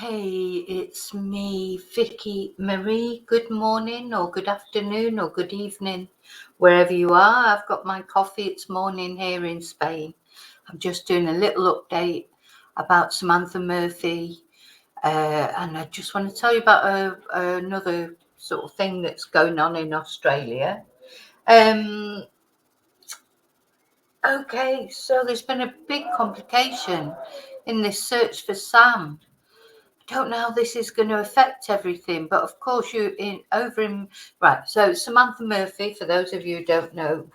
Hey, it's me, Vicky Marie. Good morning, or good afternoon, or good evening, wherever you are. I've got my coffee. It's morning here in Spain. I'm just doing a little update about Samantha Murphy, and I just want to tell you about another sort of thing that's going on in Australia. Um, okay, so there's been a big complication in this search for Sam. Don't know how this is going to affect everything, but of course right. So Samantha Murphy, for those of you who don't know,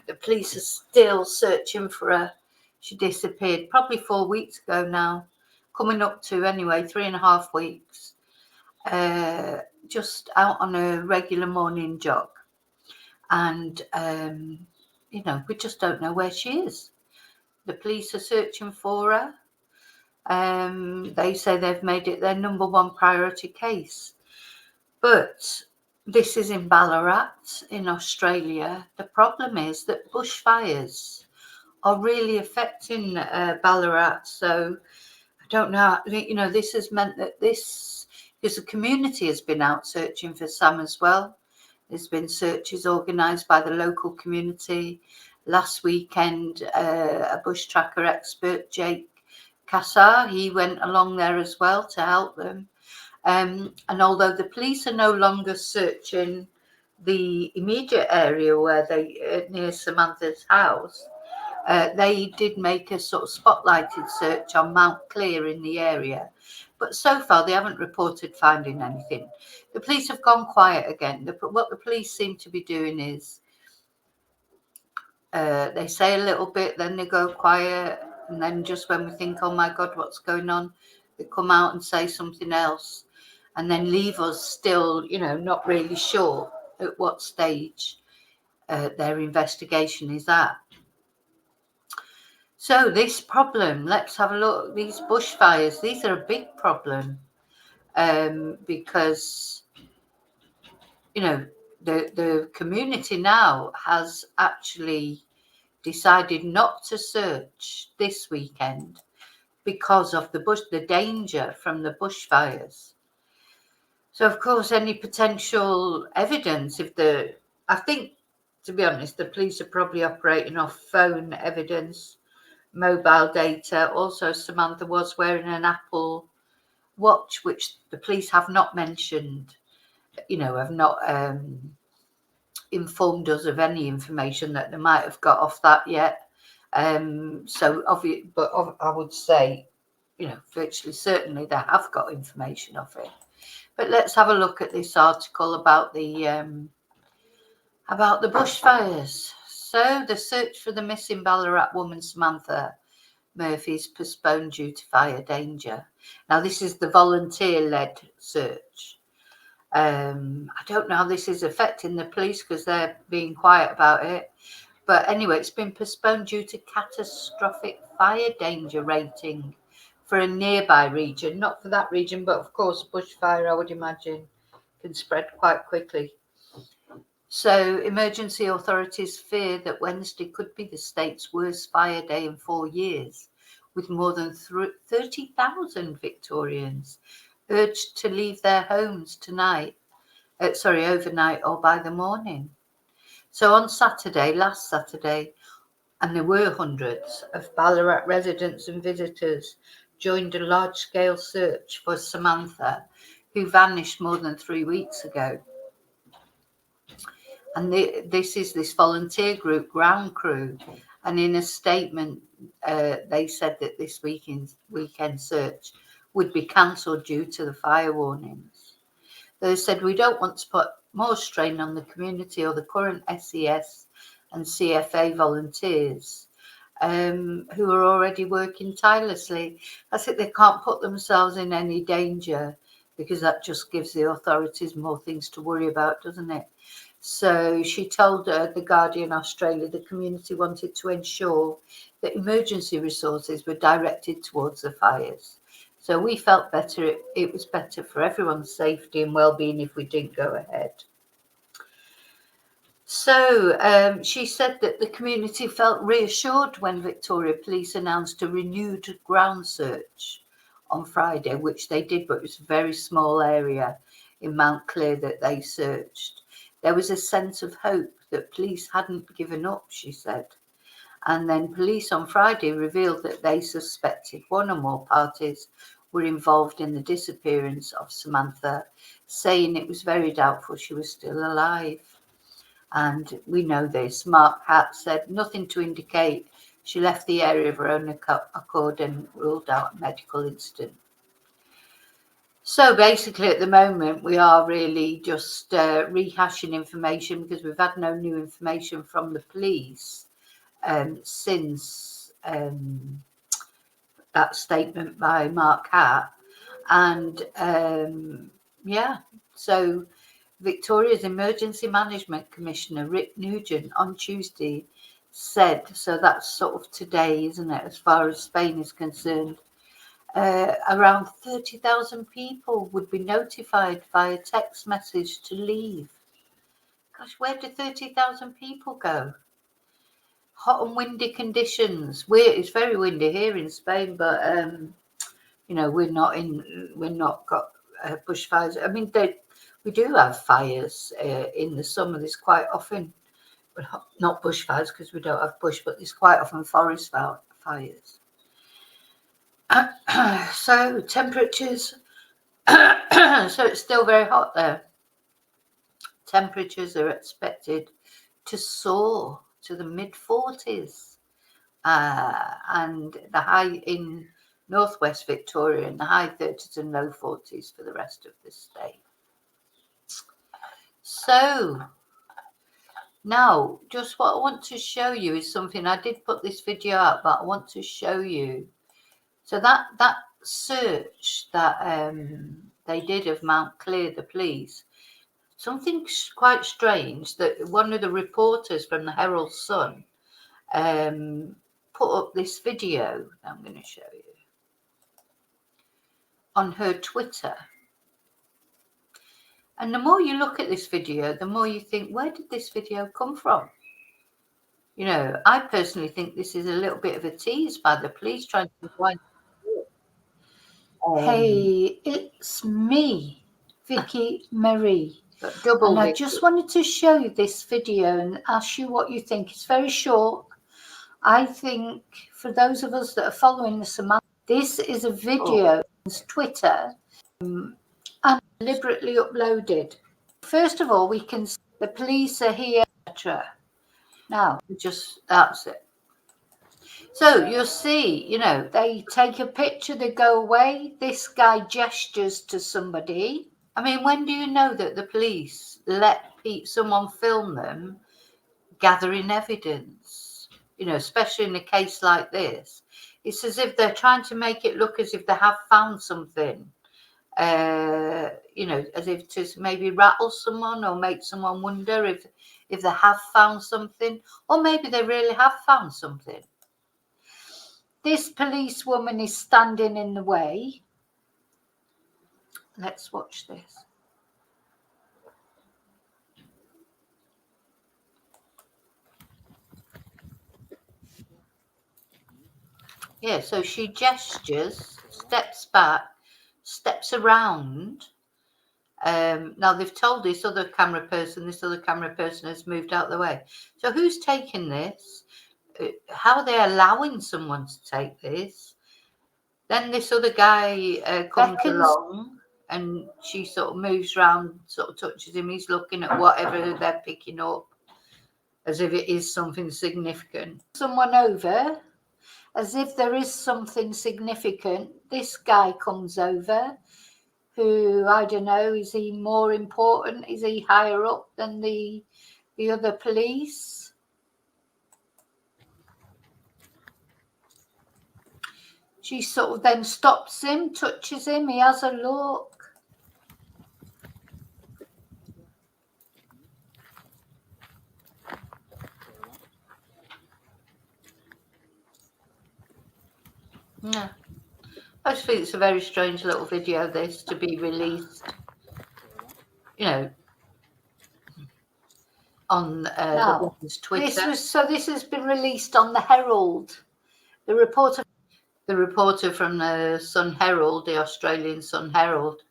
the police are still searching for her. She disappeared probably 4 weeks ago now, coming up to anyway 3.5 weeks. Just out on a regular morning jog, and we just don't know where she is. The police are searching for her. They say they've made it their number one priority case. But this is in Ballarat in Australia. The problem is that bushfires are really affecting Ballarat. So I don't know, this has meant that because the community has been out searching for Sam as well. There's been searches organised by the local community. Last weekend, a bush tracker expert, Jake Kassar, he went along there as well to help them. And although the police are no longer searching the immediate area where they near Samantha's house, they did make a sort of spotlighted search on Mount Clear in the area. But so far, they haven't reported finding anything. The police have gone quiet again. What the police seem to be doing is they say a little bit, then they go quiet, and then just when we think, oh my God, what's going on, they come out and say something else, and then leave us still, not really sure at what stage their investigation is at. So this problem, let's have a look. These bushfires, these are a big problem because, the community now has actually decided not to search this weekend because of the danger from the bushfires. So of course, any potential evidence, I think, to be honest, the police are probably operating off phone evidence, mobile data. Also, Samantha was wearing an Apple Watch, which the police have not mentioned, have not informed us of any information that they might have got off that yet. So obvious, but I would say, virtually certainly they have got information of it. But let's have a look at this article about the bushfires. So the search for the missing Ballarat woman Samantha Murphy is postponed due to fire danger. Now this is the volunteer-led search. I don't know how this is affecting the police because they're being quiet about it. But anyway, it's been postponed due to catastrophic fire danger rating for a nearby region. Not for that region, but of course, bushfire, I would imagine, can spread quite quickly. So emergency authorities fear that Wednesday could be the state's worst fire day in 4 years, with more than 30,000 Victorians urged to leave their homes overnight or by the morning. So on last Saturday, and there were hundreds of Ballarat residents and visitors joined a large-scale search for Samantha, who vanished more than 3 weeks ago. And this is this volunteer group, Ground Crew, and in a statement, they said that this weekend search would be cancelled due to the fire warnings. They said, we don't want to put more strain on the community or the current SES and CFA volunteers who are already working tirelessly. I think they can't put themselves in any danger because that just gives the authorities more things to worry about, doesn't it? So she told The Guardian Australia the community wanted to ensure that emergency resources were directed towards the fires. So we felt it was better for everyone's safety and well-being if we didn't go ahead. So she said that the community felt reassured when Victoria Police announced a renewed ground search on Friday, which they did, but it was a very small area in Mount Clear that they searched. There was a sense of hope that police hadn't given up, she said. And then police on Friday revealed that they suspected one or more parties were involved in the disappearance of Samantha, saying it was very doubtful she was still alive. And we know this. Mark Hatt said nothing to indicate she left the area of her own accord and ruled out a medical incident. So basically at the moment we are really just rehashing information because we've had no new information from the police since that statement by Mark Hatt. And yeah, so Victoria's Emergency Management Commissioner Rick Nugent on Tuesday said, so that's sort of today, isn't it, as far as Spain is concerned, around 30,000 people would be notified via text message to leave. Gosh, where do 30,000 people go? Hot and windy conditions. It's very windy here in Spain, but you know, we're not got bushfires. I mean, we do have fires in the summer. There's quite often, not bushfires because we don't have bush, but there's quite often forest fires. So temperatures, so it's still very hot there. Temperatures are expected to soar to the mid-40s, and the high in northwest Victoria in the high 30s and low 40s for the rest of the state. So now, just what I want to show you is something. I did put this video out, but I want to show you. So that search that they did of Mount Clear, the police, something quite strange that one of the reporters from the Herald Sun put up this video. I'm going to show you on her Twitter. And the more you look at this video, the more you think, where did this video come from? You know, I personally think this is a little bit of a tease by the police trying to find. Hey, it's me, Vicky Marie. And I just wanted to show you this video and ask you what you think. It's very short. I think for those of us that are following the Samantha, this is a video on Twitter and deliberately uploaded. First of all, we can see the police are here, etc. Now, that's it. So you'll see, you know, they take a picture, they go away. This guy gestures to somebody. I mean, when do you know that the police let someone film them gathering evidence? You know, especially in a case like this. It's as if they're trying to make it look as if they have found something. You know, as if to maybe rattle someone or make someone wonder if they have found something, or maybe they really have found something. This policewoman is standing in the way. Let's watch this. Yeah, so she gestures, steps back, steps around. Now they've told this other camera person has moved out of the way. So who's taking this? How are they allowing someone to take this? Then this other guy comes along and she sort of moves around, sort of touches him. He's looking at whatever they're picking up as if it is something significant. Someone over, as if there is something significant. This guy comes over, who, I don't know, is he more important? Is he higher up than the other police? She sort of then stops him, touches him, he has a look. Yeah. I just think it's a very strange little video, this, to be released, you know, on the woman's Twitter. This has been released on the Herald. The reporter, the reporter from the Sun Herald, the Australian Sun Herald,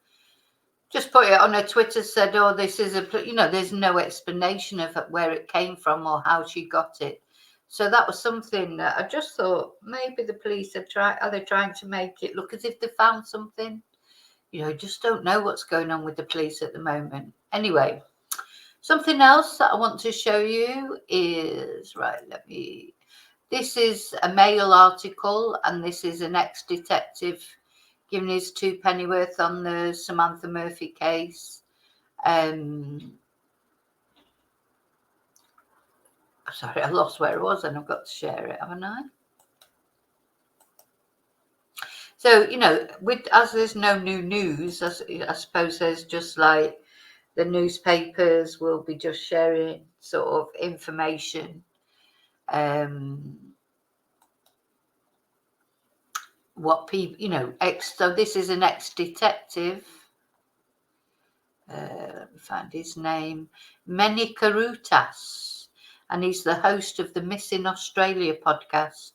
just put it on her Twitter, said, oh, this is there's no explanation of where it came from or how she got it. So that was something that I just thought maybe the police are they trying to make it look as if they found something? Just don't know what's going on with the police at the moment. Anyway, something else that I want to show you is, this is a Mail article, and this is an ex-detective giving his 2 pennyworth on the Samantha Murphy case. Sorry, I lost where it was and I've got to share it, haven't I? So, as there's no new news, I suppose there's just like the newspapers will be just sharing sort of information. What people, so this is an ex-detective. Let me find his name. Meni Karutas, and he's the host of the Missing Australia podcast.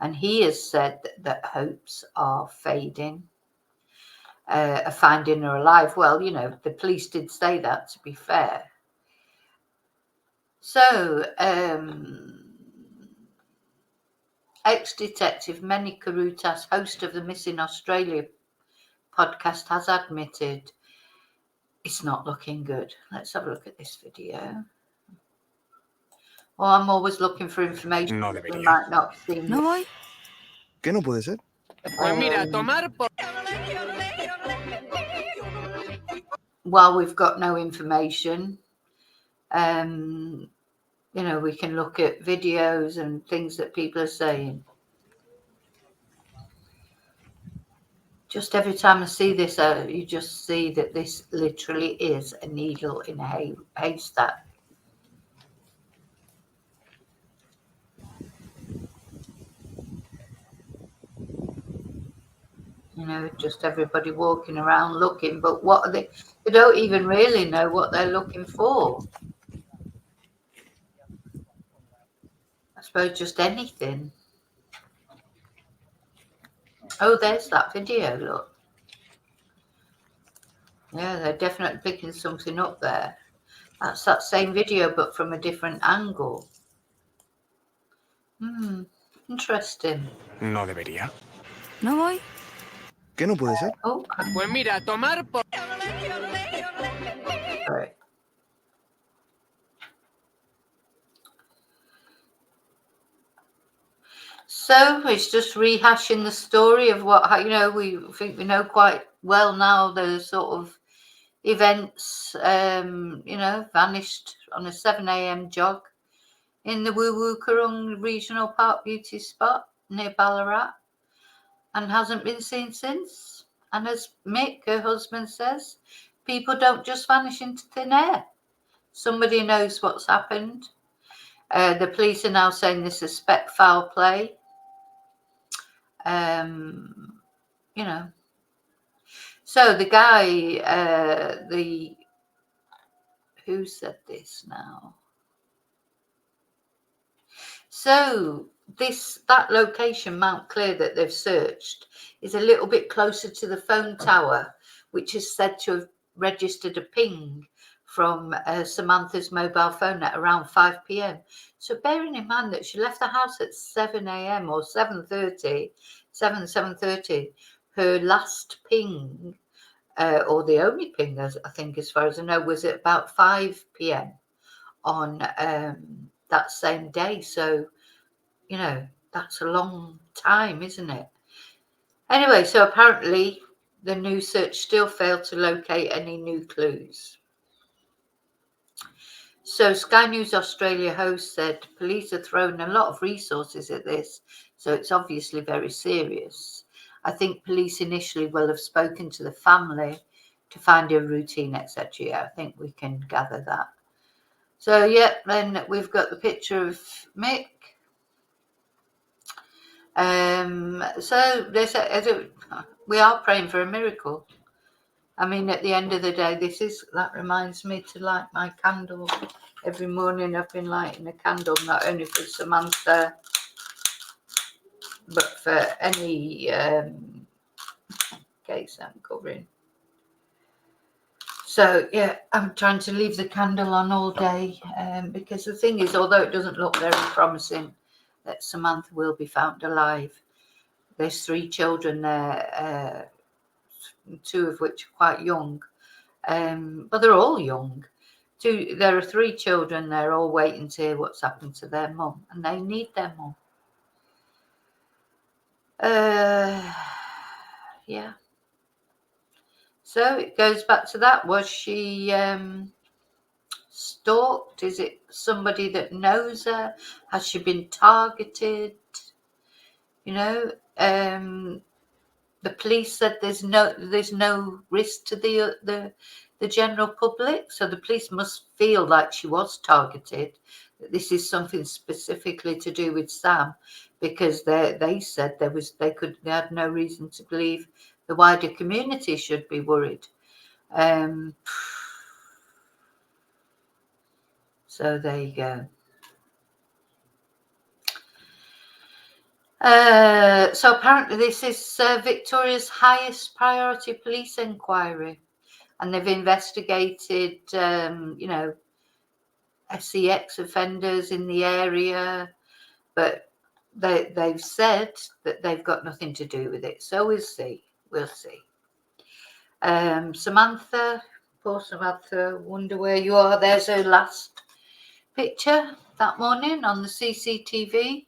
And he has said that hopes are fading, finding her alive. Well, the police did say that, to be fair. So, ex-detective Meni Karutas, host of the Missing Australia podcast, has admitted it's not looking good. Let's have a look at this video. Well, I'm always looking for information. No We debería. might not see. No voy. ¿Qué no puede ser? Pues mira, tomar por... While we've got no information, we can look at videos and things that people are saying. Just every time I see this, you just see that this literally is a needle in a haystack. Just everybody walking around looking, but what are they? They don't even really know what they're looking for. I suppose just anything. Oh, there's that video, look. Yeah, they're definitely picking something up there. That's that same video, but from a different angle. Interesting. No debería. No voy. ¿Qué no puede ser? Oh, Pues mira, tomar por... sorry. So it's just rehashing the story of what, we think we know quite well now, the sort of events, vanished on a 7 a.m. jog in the Woo-Woo-Kurrung Regional Park beauty spot near Ballarat, and hasn't been seen since. And as Mick, her husband, says, people don't just vanish into thin air. Somebody knows what's happened. The police are now saying they suspect foul play. So the guy, who said this now? So that location, Mount Clear, that they've searched is a little bit closer to the phone tower, which is said to have registered a ping from Samantha's mobile phone at around 5 p.m. So bearing in mind that she left the house at 7 a.m. or 7:30, her last ping, or the only ping, I think, as far as I know, was at about 5 p.m. on that same day. So, that's a long time, isn't it? Anyway, so apparently the new search still failed to locate any new clues. So Sky News Australia host said police are throwing a lot of resources at this, so it's obviously very serious. I think police initially will have spoken to the family to find a routine, etc. Yeah, I think we can gather that. So, yeah, then we've got the picture of Mick. So they said, we are praying for a miracle. I mean, at the end of the day, that reminds me to light my candle. Every morning I've been lighting a candle, not only for Samantha, but for any case I'm covering. So yeah, I'm trying to leave the candle on all day because the thing is, although it doesn't look very promising that Samantha will be found alive, there's 3 children there, 2 of which are quite young, but they're all young. There are 3 children, they're all waiting to hear what's happened to their mum, and they need their mum. Yeah. So it goes back to that. Was she stalked? Is it somebody that knows her? Has she been targeted? You know, the police said there's no risk to the general public, so the police must feel like she was targeted. That this is something specifically to do with Sam, because they said they had no reason to believe the wider community should be worried. So there you go. So apparently this is Victoria's highest priority police inquiry, and they've investigated, you know, SEX offenders in the area, but they've said that they've got nothing to do with it. So we'll see. Samantha, poor Samantha, wonder where you are. There's her last picture that morning on the CCTV.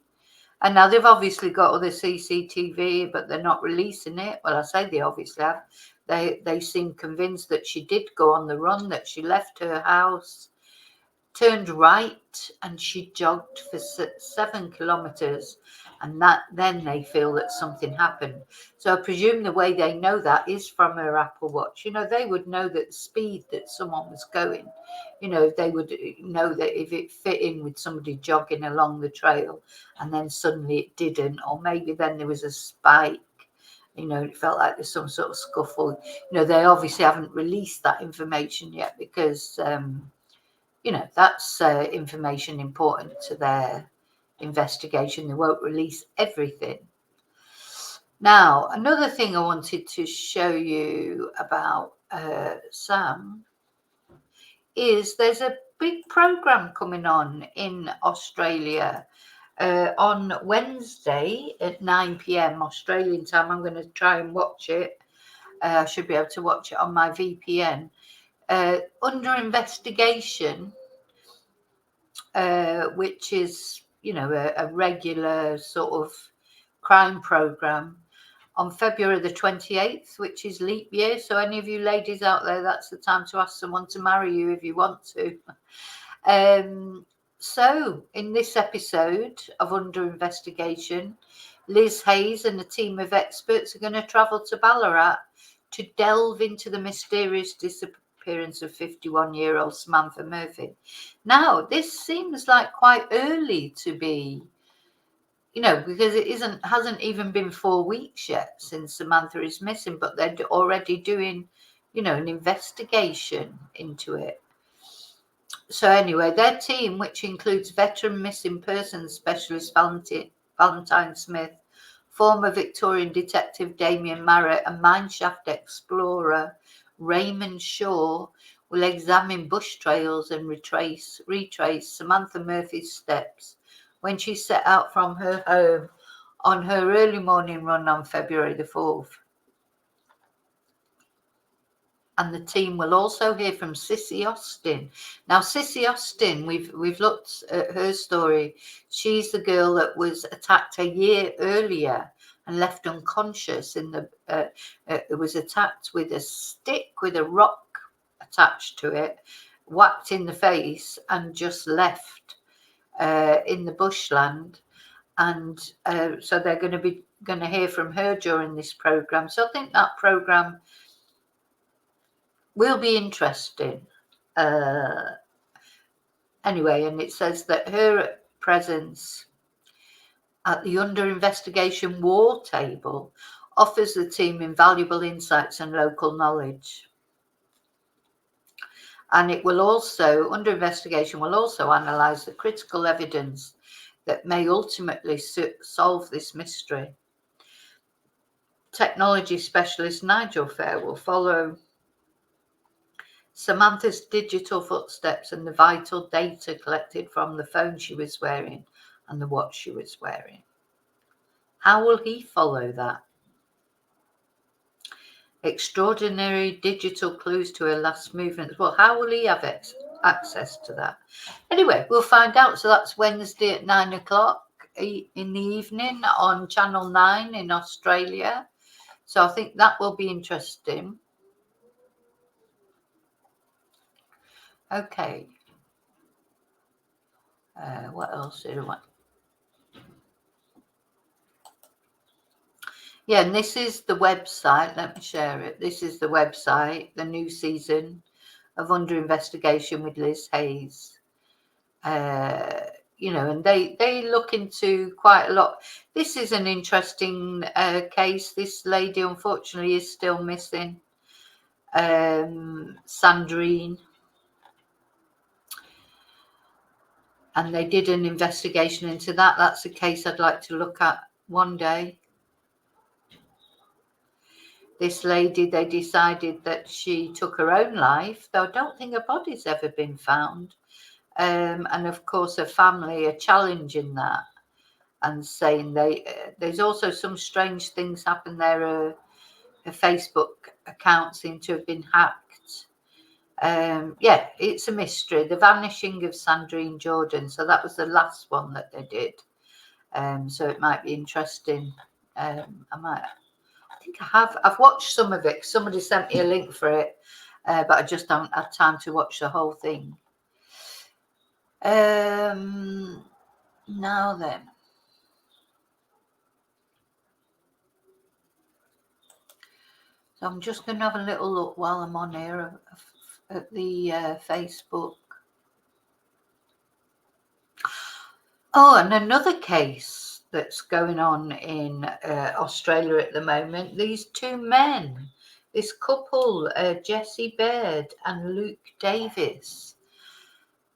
And now they've obviously got other CCTV, but they're not releasing it. Well, I say they obviously have. They seem convinced that she did go on the run, that she left her house, turned right, and she jogged for 7 kilometres, and then they feel that something happened. So I presume the way they know that is from her Apple Watch. You know, they would know that the speed that someone was going. You know, they would know that if it fit in with somebody jogging along the trail and then suddenly it didn't, or maybe then there was a spike. You know, it felt like there's some sort of scuffle. You know, they obviously haven't released that information yet because you know, that's information important to their investigation. They won't release everything. Now, another thing I wanted to show you about Sam is there's a big program coming on in Australia on Wednesday at 9 p.m. Australian time. I'm going to try and watch it. I should be able to watch it on my VPN. Under investigation, which is, you know, a regular sort of crime program on February the 28th, which is leap year. So any of you ladies out there, that's the time to ask someone to marry you if you want to. So in this episode of Under Investigation, Liz Hayes and a team of experts are going to travel to Ballarat to delve into the mysterious disappearance of 51-year-old Samantha Murphy. Now, this seems like quite early to be, you know, because it hasn't even been 4 weeks yet since Samantha is missing, but they're already doing, you know, an investigation into it. So anyway, their team, which includes veteran missing persons specialist Valentine Smith, former Victorian detective Damien Marrett, and mineshaft explorer Raymond Shaw, will examine bush trails and retrace Samantha Murphy's steps when she set out from her home on her early morning run on February the 4th. And the team will also hear from Sissy Austin. Now, Sissy Austin, we've looked at her story. She's the girl that was attacked a year earlier and left unconscious. It was attacked with a stick with a rock attached to it, whacked in the face, and just left in the bushland. And so they're going to hear from her during this program. So I think that program will be interesting. Anyway, and it says that her presence at the under investigation war table offers the team invaluable insights and local knowledge. And it will also, under investigation, will also analyse the critical evidence that may ultimately solve this mystery. Technology specialist Nigel Fair will follow Samantha's digital footsteps and the vital data collected from the phone she was wearing and the watch she was wearing. How will he follow that? Extraordinary digital clues to her last movements. Well, how will he have access to that? Anyway, we'll find out. So that's Wednesday at 9 o'clock in the evening on Channel 9 in Australia. So I think that will be interesting. Okay. What else did I want? Yeah, and this is the website. Let me share it. This is the website, the new season of Under Investigation with Liz Hayes. You know, and they look into quite a lot. This is an interesting case. This lady, unfortunately, is still missing. Sandrine. And they did an investigation into that. That's a case I'd like to look at one day. This lady, they decided that she took her own life, though I don't think her body's ever been found. And of course, her family are challenging that and saying there's also some strange things happen there. Her Facebook account seemed to have been hacked. Yeah, it's a mystery. The vanishing of Sandrine Jordan. So that was the last one that they did. So it might be interesting. I think I've watched some of it. Somebody sent me a link for it, but I just haven't had time to watch the whole thing. Now then. So I'm just going to have a little look while I'm on here at the Facebook. Oh, and another case that's going on in Australia at the moment. These two men, this couple, Jessie Baird and Luke Davis,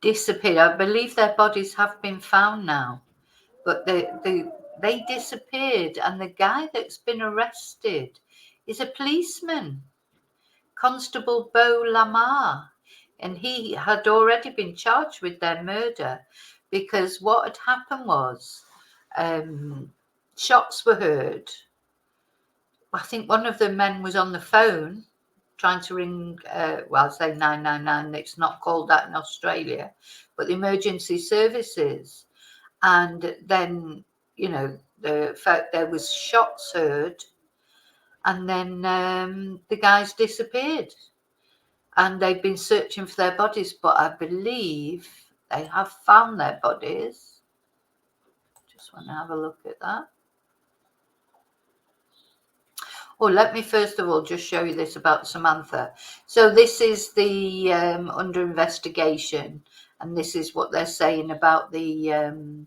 disappeared. I believe their bodies have been found now, but they disappeared, and the guy that's been arrested is a policeman, Constable Beau Lamar, and he had already been charged with their murder because what had happened was shots were heard. I think one of the men was on the phone trying to ring, well, say 999, it's not called that in Australia, but the emergency services. And then, you know, there was shots heard, and then the guys disappeared. And they've been searching for their bodies, but I believe they have found their bodies. Just want to have a look at that. Oh, let me first of all just show you this about Samantha. So this is the under investigation, and this is what they're saying about the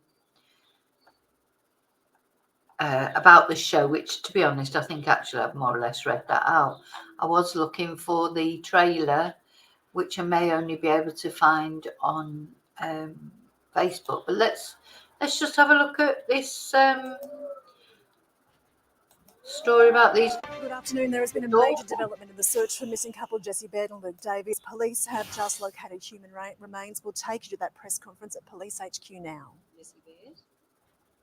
show, which, to be honest, I think actually I've more or less read that out. I was looking for the trailer, which I may only be able to find on Facebook. But let's just have a look at this story about these. Good afternoon. There has been a major development in the search for missing couple Jessie Baird and Luke Davies. Police have just located human remains. We'll take you to that press conference at Police HQ now. Jessie Baird.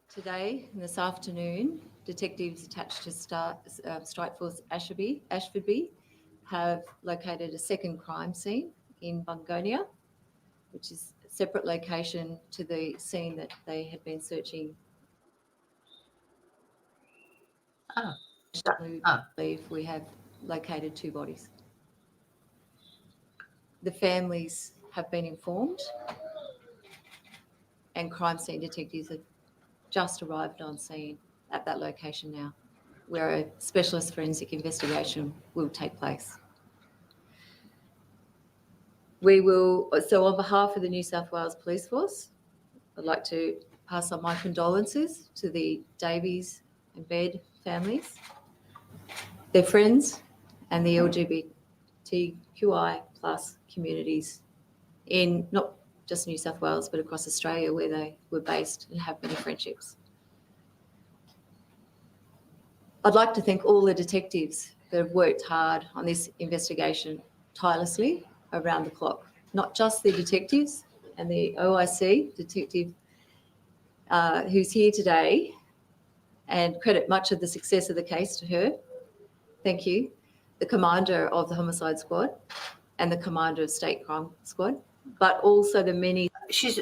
Today and this afternoon, detectives attached to Strike Force Ashfordby have located a second crime scene in Bungonia, which is a separate location to the scene that they had been searching. We believe we have located two bodies. The families have been informed, and crime scene detectives have just arrived on scene at that location now, where a specialist forensic investigation will take place. So on behalf of the New South Wales Police Force, I'd like to pass on my condolences to the Davies and Baird families, their friends, and the LGBTQI plus communities in not just New South Wales, but across Australia where they were based and have many friendships. I'd like to thank all the detectives that have worked hard on this investigation tirelessly around the clock, not just the detectives and the OIC detective who's here today, and credit much of the success of the case to her. Thank you. The commander of the homicide squad and the commander of state crime squad, but also the many. She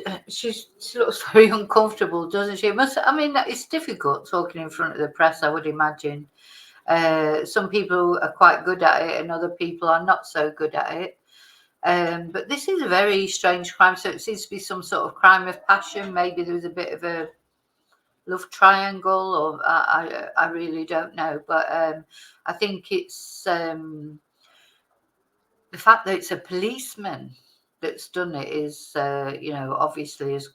looks very uncomfortable, doesn't she? I mean, it's difficult talking in front of the press, I would imagine. Some people are quite good at it and other people are not so good at it. But this is a very strange crime. So it seems to be some sort of crime of passion. Maybe there was a bit of a love triangle, or I really don't know. But I think it's the fact that it's a policeman that's done it is, obviously has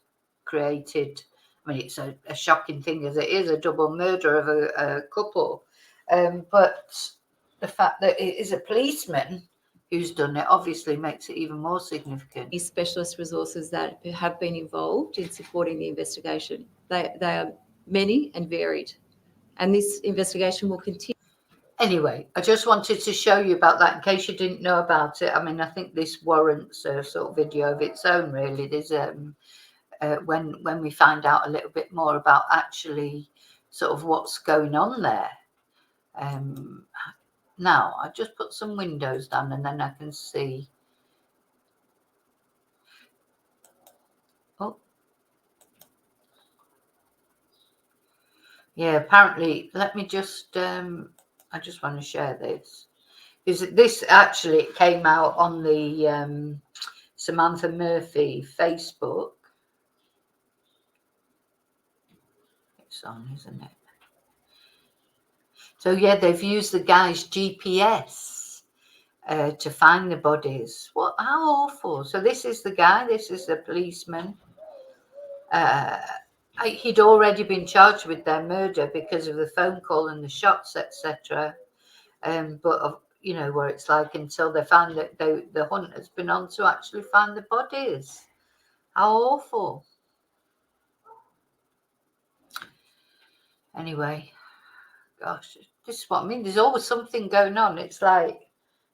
created. I mean, it's a shocking thing as it is a double murder of a couple. But the fact that it is a policeman who's done it obviously makes it even more significant. These specialist resources that have been involved in supporting the investigation. They are many and varied, and this investigation will continue. Anyway, I just wanted to show you about that in case you didn't know about it. I mean, I think this warrants a sort of video of its own, really. There's when we find out a little bit more about actually sort of what's going on there. Now, I just put some windows down and then I can see. Oh. Yeah, apparently, let me just, I just want to share this. This actually came out on the Samantha Murphy Facebook. It's on, isn't it? So, yeah, they've used the guy's GPS to find the bodies. What? How awful. So this is the guy. This is the policeman. He'd already been charged with their murder because of the phone call and the shots, etc. But where it's like until they found that the hunt has been on to actually find the bodies. How awful. Anyway, gosh, this is what I mean. There's always something going on. It's like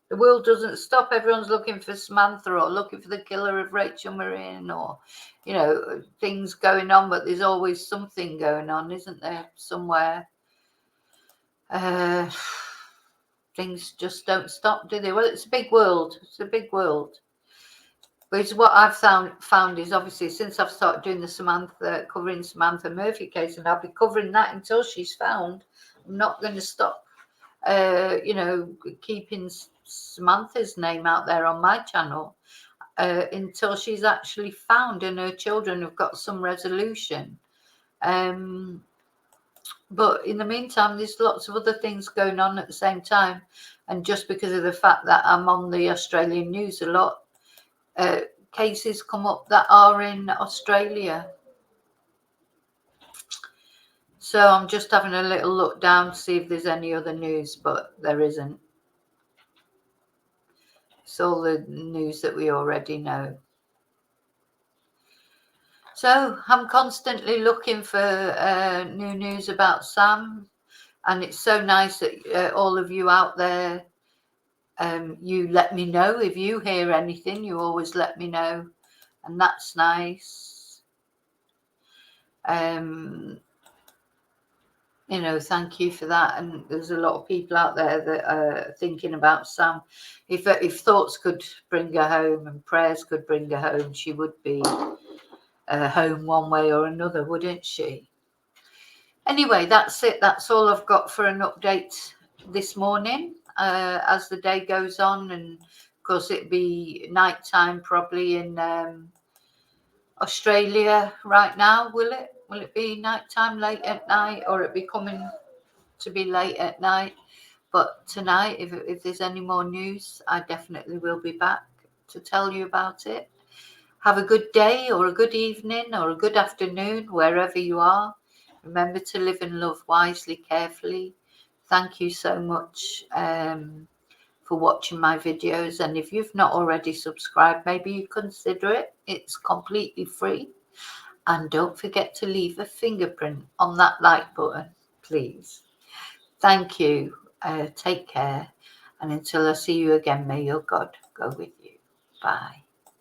the world doesn't stop. Everyone's looking for Samantha or looking for the killer of Rachel Marin or, things going on. But there's always something going on, isn't there, somewhere? Things just don't stop, do they? Well, it's a big world. It's a big world. But what I've found is obviously since I've started doing the covering Samantha Murphy case, and I'll be covering that until she's found. I'm not going to stop, keeping Samantha's name out there on my channel until she's actually found and her children have got some resolution. But in the meantime, there's lots of other things going on at the same time. And just because of the fact that I'm on the Australian news a lot, cases come up that are in Australia. So I'm just having a little look down to see if there's any other news, but there isn't. It's all the news that we already know. So I'm constantly looking for new news about Sam. And it's so nice that all of you out there, you let me know. If you hear anything, you always let me know. And that's nice. Thank you for that. And there's a lot of people out there that are thinking about Sam. If thoughts could bring her home and prayers could bring her home, she would be home one way or another, wouldn't she? Anyway, that's it. That's all I've got for an update this morning as the day goes on. And of course, it'll be night time probably in Australia right now, will it? Will it be night time late at night, or it be coming to be late at night? But tonight, if there's any more news, I definitely will be back to tell you about it. Have a good day or a good evening or a good afternoon, wherever you are. Remember to live and love wisely, carefully. Thank you so much for for watching my videos. And if you've not already subscribed, maybe you consider it. It's completely free. And don't forget to leave a fingerprint on that like button, please. Thank you. Take care. And until I see you again, may your God go with you. Bye.